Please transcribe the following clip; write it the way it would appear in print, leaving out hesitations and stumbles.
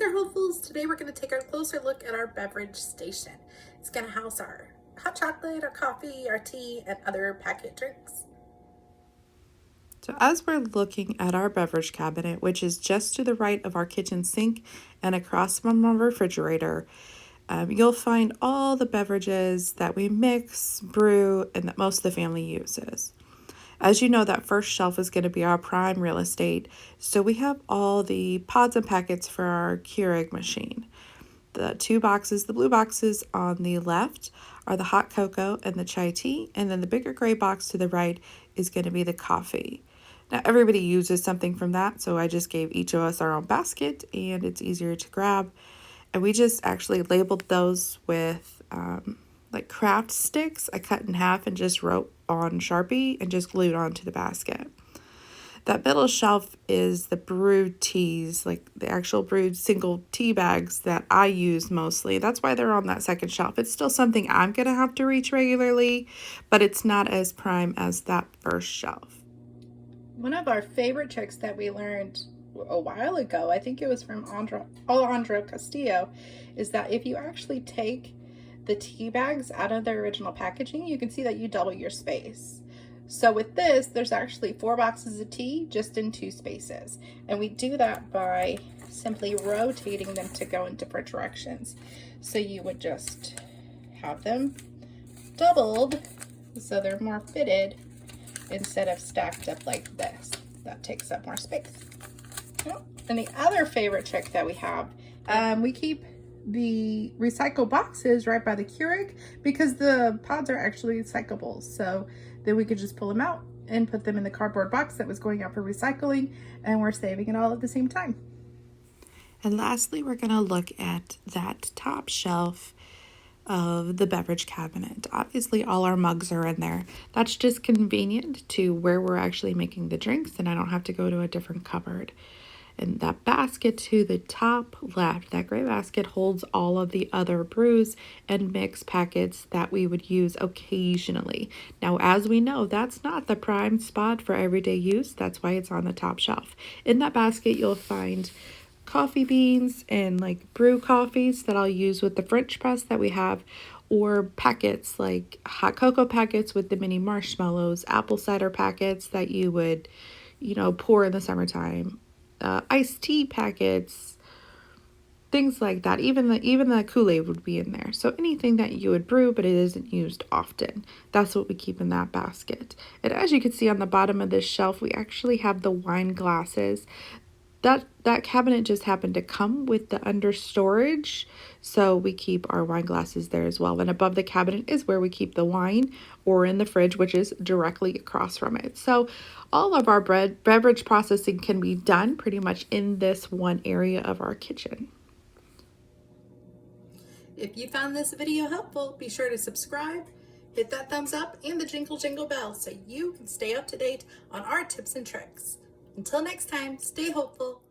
there, hopefuls. Today we're going to take a closer look at our beverage station. It's going to house our hot chocolate, our coffee, our tea, and other packet drinks. So as we're looking at our beverage cabinet, which is just to the right of our kitchen sink and across from our refrigerator, you'll find all the beverages that we mix, brew, and that most of the family uses. As you know, that first shelf is going to be our prime real estate. So we have all the pods and packets for our Keurig machine. The two boxes, the blue boxes on the left, are the hot cocoa and the chai tea. And then the bigger gray box to the right is going to be the coffee. Now, everybody uses something from that, so I just gave each of us our own basket, and it's easier to grab. And we just actually labeled those with like craft sticks I cut in half and just wrote on Sharpie and just glued onto the basket. That middle shelf is the brewed teas, like the actual brewed single tea bags that I use mostly. That's why they're on that second shelf. It's still something I'm going to have to reach regularly, but it's not as prime as that first shelf. One of our favorite tricks that we learned a while ago, I think it was from Alejandro Castillo, is that if you actually take the tea bags out of their original packaging, you can see that you double your space. So with this, there's actually 4 boxes of tea just in 2 spaces. And we do that by simply rotating them to go in different directions. So you would just have them doubled so they're more fitted instead of stacked up like this. That takes up more space. And the other favorite trick that we have, we keep the recycle boxes right by the Keurig because the pods are actually recyclable. So then we could just pull them out and put them in the cardboard box that was going out for recycling, and we're saving it all at the same time. And lastly, we're going to look at that top shelf of the beverage cabinet. Obviously, all our mugs are in there. That's just convenient to where we're actually making the drinks, and I don't have to go to a different cupboard. And that basket to the top left, that gray basket, holds all of the other brews and mix packets that we would use occasionally. Now, as we know, that's not the prime spot for everyday use. That's why it's on the top shelf. In that basket, you'll find coffee beans and like brew coffees that I'll use with the French press that we have, or packets like hot cocoa packets with the mini marshmallows, apple cider packets that you would, pour in the summertime. Iced tea packets, things like that. Even the Kool-Aid would be in there. So anything that you would brew, but it isn't used often. That's what we keep in that basket. And as you can see on the bottom of this shelf, we actually have the wine glasses. That cabinet just happened to come with the under storage, so we keep our wine glasses there as well. And above the cabinet is where we keep the wine, or in the fridge, which is directly across from it. So all of our beverage processing can be done pretty much in this one area of our kitchen. If you found this video helpful, be sure to subscribe, hit that thumbs up, and the jingle bell so you can stay up to date on our tips and tricks. Until next time, stay hopeful.